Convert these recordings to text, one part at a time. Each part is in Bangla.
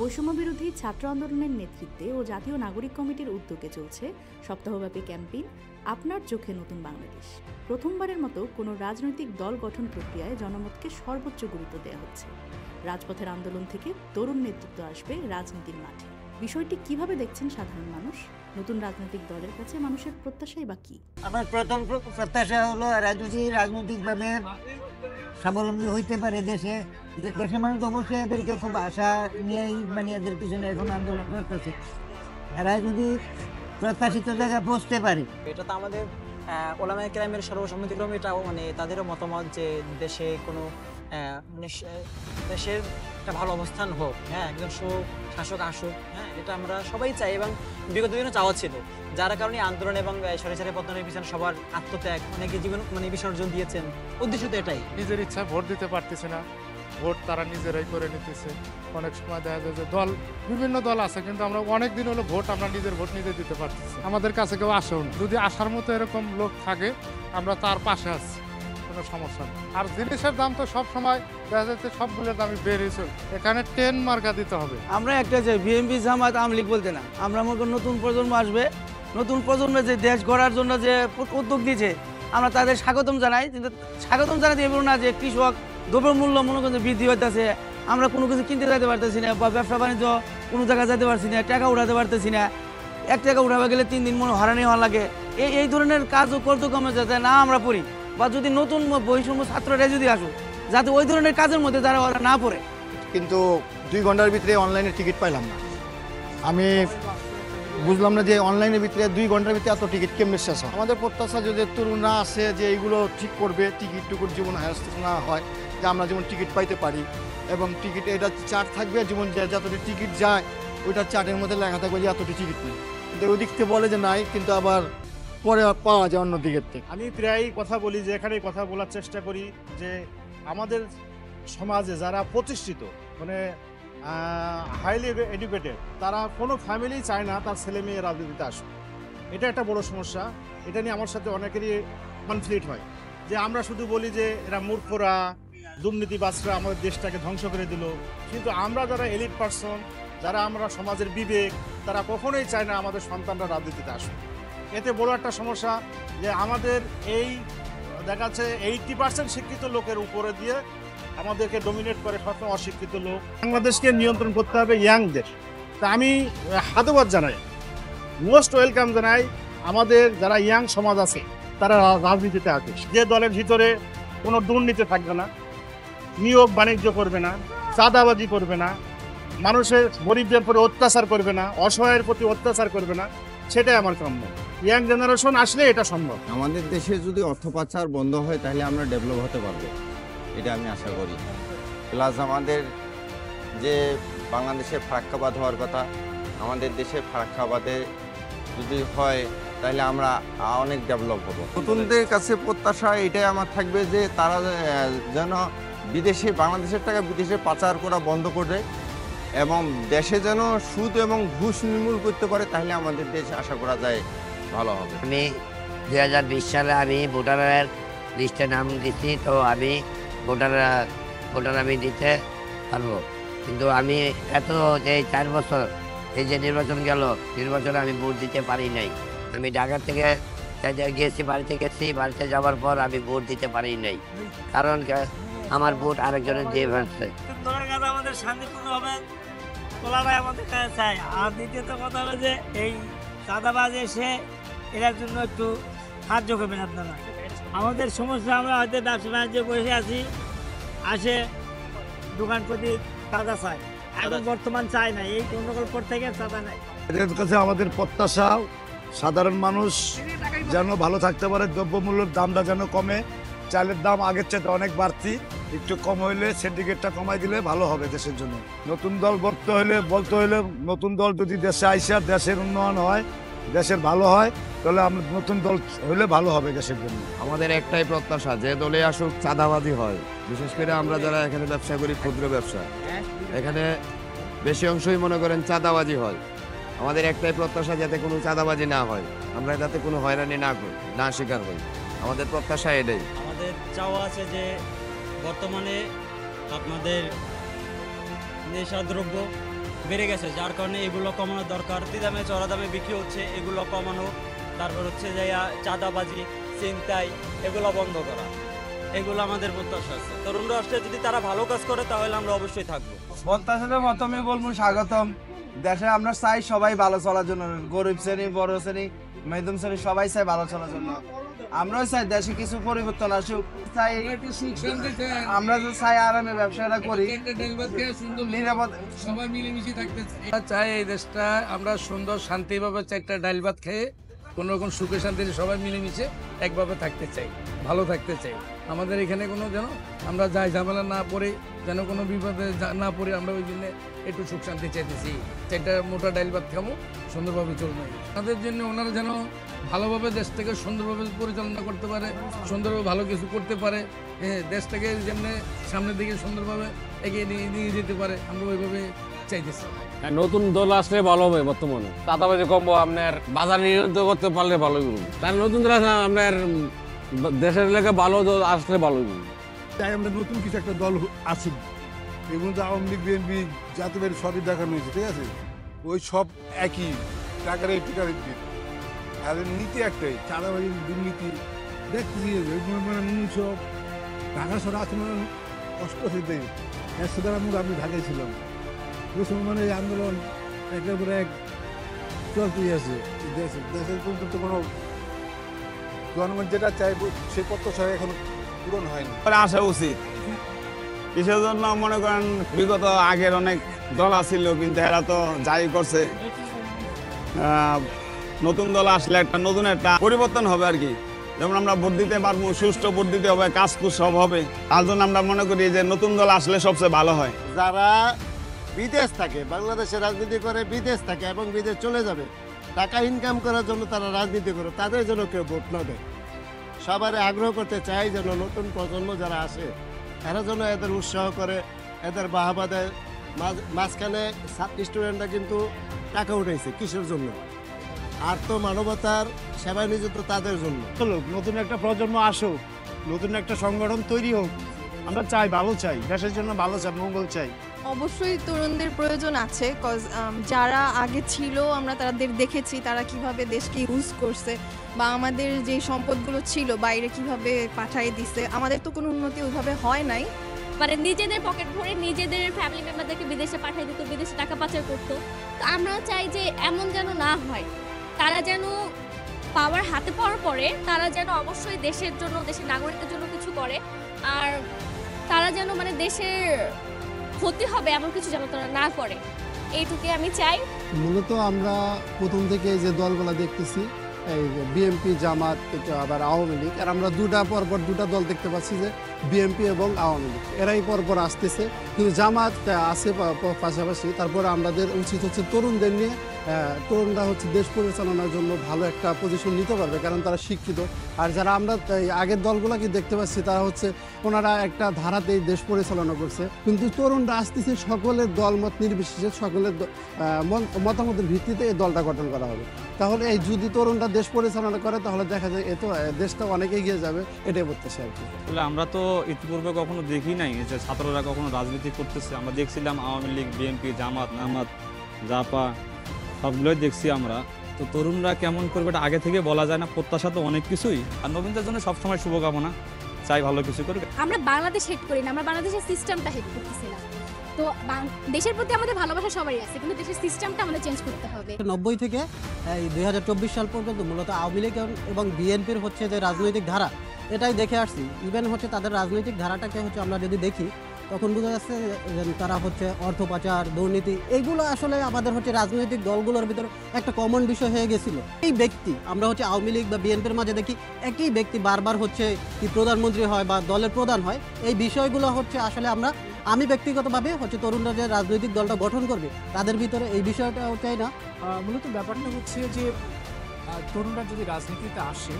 বৈষম্যবিরোধী ছাত্র আন্দোলনের নেতৃত্বে ও জাতীয় নাগরিক কমিটির উদ্যোগে চলছে সপ্তাহব্যাপী ক্যাম্পেইন আপনার চোখে নতুন বাংলাদেশ। প্রথমবারের মতো কোনো রাজনৈতিক দল গঠন প্রক্রিয়ায় জনমতকে সর্বোচ্চ গুরুত্ব দেওয়া হচ্ছে। রাজপথের আন্দোলন থেকে তরুণ নেতৃত্ব আসবে রাজনীতির মাঠে। বিষয়টি কিভাবে দেখছেন সাধারণ মানুষ? নতুন রাজনৈতিক দলের কাছে মানুষের প্রত্যাশাই বা কি? আমার প্রথম প্রত্যাশা হলো রাজনৈতিকভাবে স্বাবলম্বী হইতে পারে দেশের মানুষ অবশ্যই এদেরকে খুব আশা নিয়েই এদের পিছনে এখন আন্দোলন করতেছে। এরা যদি প্রত্যাশিত জায়গায় পৌঁছতে পারে, এটা তো আমাদের ওলামায়ে কেরামের সর্বসম্মতিক্রমে এটাও তাদেরও মতামত যে দেশে কোনো দেশের একটা ভালো অবস্থান হোক, একজন শাসক আসুক, এটা আমরা সবাই চাই এবং বিগত দিনে চাওয়া ছিল। যার কারণে আন্দোলন এবং সরকারি পতনের পিছনে সবার আত্মত্যাগ, অনেকে জীবন বিসর্জন দিয়েছেন। উদ্দেশ্য তো এটাই। নিজের ইচ্ছা ভোট দিতে পারতেছে না, ভোট তারা নিজেরাই করে নিতেছে। অনেক সময় দেখা যায় যে বিভিন্ন দল আছে, কিন্তু আমরা অনেক দিন হলো আমরা নিজের ভোট নিজে দিতে পারতেছি। আমাদের কাছে কেউ আসেও না। যদি আসার মতো এরকম লোক থাকে, আমরা তার পাশে আছি, কোনো সমস্যা নেই। আর জিনিসের দাম তো সব সময় দেখা যাচ্ছে সবগুলোর দামই বেড়েছে। এখানে 10 মার্কা দিতে হবে। আমরা একটা চাই বিএনপি জামাত আওয়ামী লীগ বলতে না, আমরা মনে করি নতুন প্রজন্ম আসবে, নতুন প্রজন্মে যে দেশ গড়ার জন্য যে উদ্যোগ দিয়েছে আমরা তাদের স্বাগতম জানাই। কিন্তু স্বাগতম জানাতে এবার না যে কৃষক দ্রব্যমূল্য মনে করেন বৃদ্ধি হইতেছে, আমরা কোনো কিছু কিনতে যেতে পারতেছি না, বা ব্যবসা বাণিজ্য কোনো জায়গায় যেতে পারছি না, টাকা উঠাতে পারতেছি না। 1 টাকা উঠাবে গেলে 3 দিন মনে হয়রানি হওয়া লাগে। এই ধরনের কাজও করতে কমে যাতে না আমরা পড়ি, বা যদি নতুন বৈষম্য ছাত্ররা যদি আসুক যাতে ওই ধরনের কাজের মধ্যে তারা ওরা না পড়ে। কিন্তু 2 ঘন্টার ভিতরে অনলাইনে টিকিট পাইলাম না। আমি বুঝলাম না যে অনলাইনের ভিতরে 2 ঘন্টার ভিতরে এত টিকিট কেমনে শেষ হয়। আমাদের প্রত্যাশা যদি তরুণরা আসে যে এইগুলো ঠিক করবে, টিকিট টুকুট যেমন হ্যারাস না হয়, যে আমরা যেমন টিকিট পাইতে পারি এবং টিকিট এটা চার্ট থাকবে, যেমন যতটি টিকিট যায় ওইটা চার্টের মধ্যে লেখা থাকবে যে এতটি টিকিট নেই। কিন্তু ওই দিক থেকে বলে যে নাই, কিন্তু আবার পরে পাওয়া যায় অন্য দিকের থেকে। আমি প্রায় কথা বলি যে এখানে কথা বলার চেষ্টা করি যে আমাদের সমাজে যারা প্রতিষ্ঠিত হাইলি এডুকেটেড, তারা কোনো ফ্যামিলি চায় না তার ছেলে মেয়ে রাজনীতিতে আসুক। এটা একটা বড় সমস্যা। এটা নিয়ে আমার সাথে অনেকেরই কনফ্লিক্ট হয় যে আমরা শুধু বলি যে এরা মূর্খরা, দুর্নীতিবাজরা আমাদের দেশটাকে ধ্বংস করে দিল। কিন্তু আমরা যারা এলিট পার্সন, যারা আমরা সমাজের বিবেক, তারা কখনোই চায় না আমাদের সন্তানরা রাজনীতিতে আসুক। এতে বড় একটা সমস্যা যে আমাদের এই দেখা যাচ্ছে 80% শিক্ষিত লোকের উপরে দিয়ে আমাদেরকে ডমিনেট করে সবসময় অশিক্ষিত লোক। বাংলাদেশকে নিয়ন্ত্রণ করতে হবে ইয়াংদের। তা আমি হাতবাদ জানাই, মোস্ট ওয়েলকাম জানাই আমাদের যারা ইয়াং সমাজ আছে তারা রাজনীতিতে আসে। যে দলের ভিতরে কোনো দুর্নীতি থাকবে না, নিয়োগ বাণিজ্য করবে না, চাঁদাবাজি করবে না, মানুষের গরিবদের প্রতি অত্যাচার করবে না, অসহায়ের প্রতি অত্যাচার করবে না, সেটাই আমার কাম্য। ইয়াং জেনারেশন আসলে এটা সম্ভব। আমাদের দেশে যদি অর্থ পাচার বন্ধ হয় তাহলে আমরা ডেভেলপ হতে পারবো, এটা আমি আশা করি। প্লাস আমাদের যে বাংলাদেশের ফারাক্কাবাদ হওয়ার কথা, আমাদের দেশে ফারাক্কাবাদে যদি হয় তাহলে আমরা অনেক ডেভেলপ হব। নতুনদের কাছে প্রত্যাশা এটাই আমার থাকবে যে তারা যেন বাংলাদেশের টাকা বিদেশে পাচার করা বন্ধ করে এবং দেশে যেন সুদ এবং ঘুষ নির্মূল করতে পারে, তাহলে আমাদের দেশ আশা করা যায় ভালো হবে। আমি 2020 সালে আমি ভোটারের লিস্টে নাম দিচ্ছি, তো আমি ভোটার আমি দিতে পারবো। কিন্তু আমি যে 4 বছর এই যে নির্বাচন গেল, নির্বাচনে আমি ভোট দিতে পারি নাই। আমি ঢাকা থেকে গেছি, বাড়িতে যাওয়ার পর আমি ভোট দিতে পারি নাই, কারণ আমার ভোট আরেকজনের দিয়ে ফেলছে। আমাদের শান্তিপূর্ণভাবে তোলাটাই আমাদের কাছে চাই। আর দ্বিতীয়ত কথা হলো যে এই চাঁদাবাজ এসে এটার জন্য একটু সাহায্য করবেন আপনারা। আমাদের সমস্যা, আমরা হয়তো ব্যবসা বাণিজ্য বসে আছি, আসে দোকান প্রতি চাঁদা চাই, এখন বর্তমান চাই না, এই গণ্ডগোল পর থেকে চাঁদা নাই। এদের কাছে আমাদের প্রত্যাশা সাধারণ মানুষ যেন ভালো থাকতে পারে, দ্রব্যমূল্যের দামটা যেন কমে। চালের দাম আগের চাইতে অনেক বাড়তি, একটু কম হইলে সিন্ডিকেটটা কমাই দিলে ভালো হবে দেশের জন্য। নতুন দল বলতে হইলে নতুন দল যদি দেশে আইসা দেশের উন্নয়ন হয়, দেশের ভালো হয়, তাহলে আমরা নতুন দল হইলে ভালো হবে দেশের জন্য। আমাদের একটাই প্রত্যাশা, যে দলে আসুক চাঁদাবাজি হয়। বিশেষ করে আমরা যারা এখানে ব্যবসা করি, ক্ষুদ্র ব্যবসা, এখানে বেশি অংশই মনে করেন চাঁদাবাজি হয়। আমাদের একটাই প্রত্যাশা যাতে কোনো চাঁদাবাজি না হয়, আমরা যাতে কোনো হয়রানি না শিকার হই। আমাদের প্রত্যাশা এটাই। আমাদের চাওয়া আছে যে বর্তমানে আপনাদের নেশাদ্রব্য বেড়ে গেছে, যার কারণে এগুলো কমানো দরকার। দামে চড়া দামে বিক্রি হচ্ছে, এগুলো কমানো। তারপর হচ্ছে যে চাঁদাবাজি, ছিনতাই, এগুলো বন্ধ করা, এগুলো আমাদের প্রত্যাশা আছে। তরুণ রাষ্ট্রে যদি তারা ভালো কাজ করে তাহলে আমরা অবশ্যই থাকবো। প্রত্যাশার প্রথমে বলবো স্বাগতম। দেশে আমরা চাই সবাই ভালো চলার জন্য, গরিব শ্রেণী, বড় শ্রেণী, মধ্যম শ্রেণী সবাই চাই ভালো চলার জন্য। আমরাও চাই দেশে কিছু পরিবর্তন আসুক, চাই আমরা যে চাই আরামে ব্যবসাটা করি, নিরাপদ সবাই মিলেমিশে থাকতে চাই। এই দেশটা আমরা সুন্দর শান্তিভাবে একটা ডাল ভাত খেয়ে কোনো রকম সুখে শান্তিতে সবাই মিলেমিশে একভাবে থাকতে চাই, ভালো থাকতে চাই। আমাদের এখানে কোনো যেন আমরা যাই ঝামেলা না পড়ে, যেন কোনো বিপদে না পড়ে, আমরা ওই জন্য একটু সুখ শান্তি চাইতেছি। একটা মোটা ডাল ভাত খাবো, সুন্দরভাবে চলবে। তাদের জন্য ওনারা যেন ভালোভাবে দেশটাকে সুন্দরভাবে পরিচালনা করতে পারে, সুন্দরভাবে ভালো কিছু করতে পারে, দেশটাকে যেমনি সামনের দিকে সুন্দরভাবে এগিয়ে নিয়ে যেতে পারে, আমরা ওইভাবে চাইতেছি। নতুন দল আসলে ভালো হবে। বর্তমানে চাঁদাবাজি কমবো, আপনার বাজার নিয়ন্ত্রণ করতে পারলে ভালো হবে। তার নতুন দল আসলে আপনার দেশের এলাকা ভালো দল আসলে ভালো হবে। তাই আমরা নতুন কিছু একটা দল আসুক। এগুলো তো আওয়ামী লীগ, বিএনপি, জাতীয় সবই দেখানো হয়েছে, ঠিক আছে? ওই সব একই টাকার এই পিটার আর নীতি একটাই, চাঁদাবাজি, দুর্নীতি দেখতেছি। মানে সব ঢাকা শহর আছে মানে অষ্টশীতে একশো আমি ঢাকায় ছিলাম। ওই সময় মানে এই আন্দোলন একের পরে এক চলতেই আছে দেশের পর্যন্ত কোনো জনগণ যেটা চাইব সে প্রত্যাশা এখন পূরণ হয়নি। আসা উচিত। কিসের জন্য মনে করেন বিগত আগের অনেক দল আসছিল, কিন্তু এরা তো যাই করছে। নতুন দল আসলে একটা নতুন একটা পরিবর্তন হবে আর কি। যেমন আমরা ভোট দিতে পারবো, সুষ্ঠু ভোট দিতে হবে, কাজ সব হবে। তার জন্য আমরা মনে করি যে নতুন দল আসলে সবচেয়ে ভালো হয়। যারা বিদেশ থাকে, বাংলাদেশে রাজনীতি করে বিদেশ থাকে এবং বিদেশ চলে যাবে, টাকা ইনকাম করার জন্য তারা রাজনীতি করে, তাদের জন্য কেউ ভোট না দেয়। সবার আগ্রহ করতে চাই যেন নতুন প্রজন্ম যারা আসে এরা যেন এদের উৎসাহ করে, এদের বাহাবা দেয়। মাঝখানে স্টুডেন্টরা কিন্তু টাকা উঠাইছে কিসের জন্য? আর তো মানবতার সেবায় নিযুক্ত তাদের জন্য। নতুন একটা প্রজন্ম আসুক, নতুন একটা সংগঠন তৈরি হোক। আমরা চাই ভালো চাই, দেশের জন্য ভালো চাই, মঙ্গল চাই। অবশ্যই তরুণদের প্রয়োজন আছে, কজ যারা আগে ছিল আমরা তাদের দেখেছি তারা কিভাবে দেশকে ইউজ করছে, বা আমাদের যে সম্পদগুলো ছিল বাইরে কিভাবে পাঠিয়ে দিছে। আমাদের তো কোনো উন্নতি ওইভাবে হয় নাই, মানে নিজেদের পকেট ভরে নিজেদের ফ্যামিলি মেম্বারদেরকে বিদেশে পাঠিয়ে দিত, বিদেশে টাকা পাচার করতো। তো আমরা চাই যে এমন যেন না হয়, তারা যেন পাওয়ার হাতে পাওয়ার পরে তারা যেন অবশ্যই দেশের জন্য, দেশের নাগরিকদের জন্য কিছু করে। আর তারা যেন মানে দেশের ক্ষতি হবে এমন কিছু যেন তারা না করে, এইটুকুই আমি চাই। মূলত আমরা প্রথম থেকে যে দলগুলো দেখতেছি, এই বিএনপি, জামাত, আবার আওয়ামী লীগ, আর আমরা পরপর দুটা দল দেখতে পাচ্ছি যে বিএনপি এবং আওয়ামী লীগ এরাই পরপর আসতেছে, কিন্তু জামাত আছে পাশাপাশি। তারপরে আমাদের উচিত হচ্ছে তরুণদের নিয়ে, তরুণরা হচ্ছে দেশ পরিচালনার জন্য ভালো একটা পজিশন নিতে পারবে, কারণ তারা শিক্ষিত। আর যারা আমরা আগের দলগুলোকে দেখতে পাচ্ছি তারা হচ্ছে ওনারা একটা ধারাতেই দেশ পরিচালনা করছে, কিন্তু তরুণরা আসতেছে সকলের দলমত নির্বিশেষে, সকলের মতামতের ভিত্তিতে এই দলটা গঠন করা হবে। তাহলে এই যদি তরুণরা দেশ পরিচালনা করে তাহলে দেখা যায় এত দেশটা অনেক এগিয়ে যাবে, এটাই বলতেছে আর কি। আমরা তো ইতিপূর্বে কখনো দেখি নাই যে ছাত্ররা কখনো রাজনীতি করতেছে। আমরা দেখছিলাম আওয়ামী লীগ, বিএনপি, জামাত, জাপা সবগুলোই দেখছি আমরা। তো তরুণরা কেমন করবে এটা আগে থেকে বলা যায় না, প্রত্যাশা তো অনেক কিছুই। আর নবীনদের জন্য সবসময় শুভকামনা, চাই ভালো কিছু করবে। আমরা বাংলাদেশ হেট করি না, আমরা বাংলাদেশের সিস্টেমটা হেট করতেছি না। তো দেশের প্রতি আমাদের ভালোবাসা সবারই আছে, কিন্তু দেশের সিস্টেমটা আমাদের চেঞ্জ করতে হবে। 90 থেকে এই 2024 সাল পর্যন্ত মূলত আওয়ামী লীগ এবং বিএনপির হচ্ছে যে রাজনৈতিক ধারা, এটাই দেখে আসছি। ইভেন হচ্ছে তাদের রাজনৈতিক ধারাটাকে হচ্ছে আমরা যদি দেখি তখন বোঝা যাচ্ছে যে তারা হচ্ছে অর্থ পাচার, দুর্নীতি, এইগুলো আসলে আমাদের হচ্ছে রাজনৈতিক দলগুলোর ভিতরে একটা কমন বিষয় হয়ে গেছিল। এই ব্যক্তি আমরা হচ্ছে আওয়ামী লীগ বা বিএনপির মাঝে দেখি একই ব্যক্তি বারবার হচ্ছে কি প্রধানমন্ত্রী হয় বা দলের প্রধান হয়। এই বিষয়গুলো হচ্ছে আসলে আমি ব্যক্তিগতভাবে হচ্ছে তরুণরা যে রাজনৈতিক দলটা গঠন করবে তাদের ভিতরে এই বিষয়টা চাই না। মূলত ব্যাপারটা হচ্ছে যে তরুণরা যদি রাজনীতিতে আসে,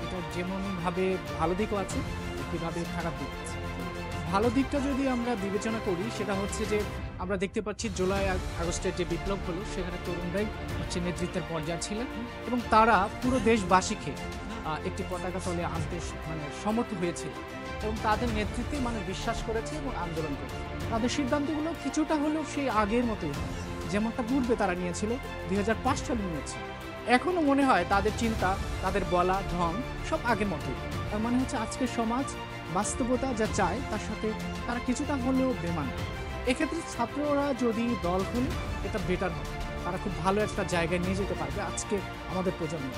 এটা যেমনভাবে ভালো দিকও আছে, একইভাবে খারাপ দিক আছে। ভালো দিকটা যদি আমরা বিবেচনা করি সেটা হচ্ছে যে আমরা দেখতে পাচ্ছি জুলাই আগস্টের যে বিপ্লব হলো সেখানে তরুণরাই হচ্ছে নেতৃত্বের পর্যায়ে ছিলেন, এবং তারা পুরো দেশবাসীকে একটি পতাকা তলে আনতে সমর্থ হয়েছিল, এবং তাদের নেতৃত্বে বিশ্বাস করেছে এবং আন্দোলন করেছে। তাদের সিদ্ধান্তগুলো কিছুটা হলেও সেই আগের মতোই, যেমনটা পূর্বে তারা নিয়েছিল, 2005 সালে নিয়েছে। এখনও মনে হয় তাদের চিন্তা, তাদের বলা ঢং সব আগের মতোই। তার মানে হচ্ছে আজকের সমাজ বাস্তবতা যা চায় তার সাথে তারা কিছুটা হলেও বেমান। এক্ষেত্রে ছাত্ররা যদি দল খুলে এটা বেটার হবে, তারা খুব ভালো একটা জায়গায় নিয়ে যেতে পারবে আজকে আমাদের প্রজন্ম।